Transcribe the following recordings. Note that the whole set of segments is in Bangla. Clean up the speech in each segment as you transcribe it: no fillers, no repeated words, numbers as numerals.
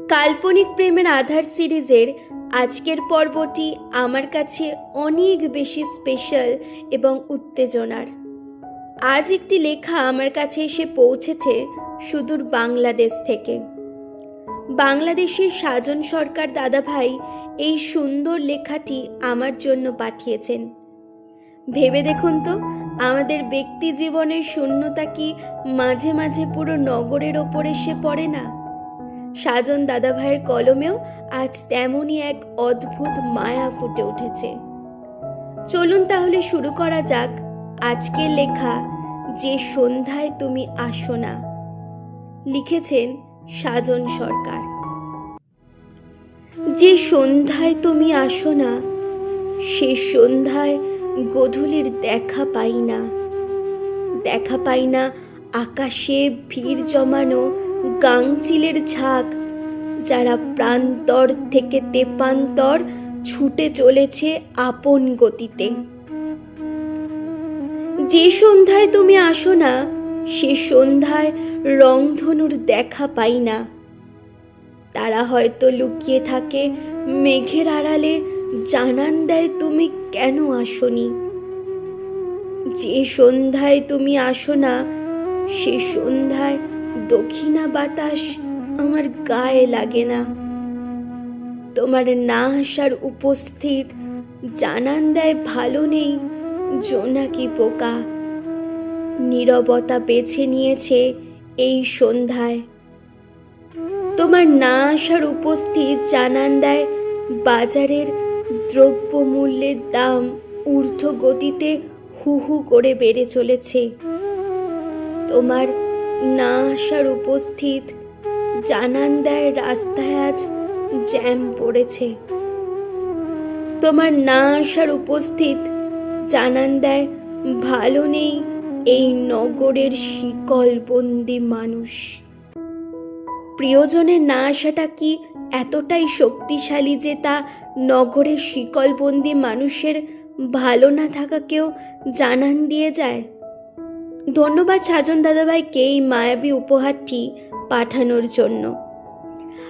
কাল্পনিক প্রেমের আধার সিরিজের আজকের পর্বটি আমার কাছে অনেক বেশি স্পেশাল এবং উত্তেজনার। আজ একটি লেখা আমার কাছে এসে পৌঁছেছে সুদূর বাংলাদেশ থেকে। বাংলাদেশের সাজন সরকার দাদাভাই এই সুন্দর লেখাটি আমার জন্য পাঠিয়েছেন। ভেবে দেখুন তো, আমাদের ব্যক্তি জীবনের শূন্যতা কি মাঝে মাঝে পুরো নগরের ওপর এসে পড়ে না? সাজন দাদাভাইয়ের কলমেও আজ তেমনই এক অদ্ভুত মায়া ফুটে উঠেছে। চলুন তাহলে শুরু করা যাক আজকের লেখা, যে সন্ধ্যায় তুমি আসো না। লিখেছেন সাজন সরকার। যে সন্ধ্যায় তুমি আসো না, সে সন্ধ্যায় গোধূলির দেখা পাই না। দেখা পাই না আকাশে ভিড় জমানো গাংচিলের ঝাঁক, যারা প্রান্তর থেকে তেপান্তর ছুটে চলেছে আপন গতিতে। যে সন্ধ্যায় তুমি আসো না, সে সন্ধ্যায় রংধনুর দেখা পাই না। তারা হয়তো লুকিয়ে থাকে মেঘের আড়ালে, জানান দেয় তুমি কেন আসোনি। যে সন্ধ্যায় তুমি আসো না, সে সন্ধ্যায় দক্ষিণা বাতাস আমার গায়ে লাগে না। তোমার না আসার উপস্থিত জানান দেয় ভালো নেই জোনাকি পোকা। নীরবতা বেছে নিয়েছে এই সন্ধ্যায়। তোমার না আসার উপস্থিত জানান দেয় বাজারের দ্রব্যমূল্যের দাম ঊর্ধ্ব গতিতে হু হু করে বেড়ে চলেছে। তোমার না আসার উপস্থিত জানান দেয় রাস্তায় আজ জ্যাম পড়েছে। তোমার না আসার উপস্থিত জানান দেয় ভালো নেই এই নগরের শিকলবন্দি মানুষ। প্রিয়জনের না আসাটা কি এতটাই শক্তিশালী যে তা নগরের শিকলবন্দি মানুষের ভালো না থাকাকেও জানান দিয়ে যায়? ধন্যবাদ সাজন দাদাভাইকে এই মায়াবী উপহারটি পাঠানোর জন্য।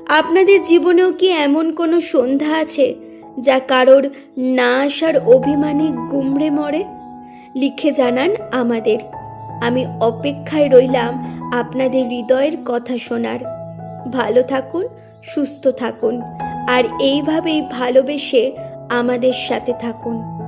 আপনাদের জীবনেও কি এমন কোনো সন্ধ্যা আছে যা কারোর না আসার অভিমানে গুমড়ে মরে? লিখে জানান আমাদের। আমি অপেক্ষায় রইলাম আপনাদের হৃদয়ের কথা শোনার। ভালো থাকুন, সুস্থ থাকুন, আর এইভাবেই ভালোবেসে আমাদের সাথে থাকুন।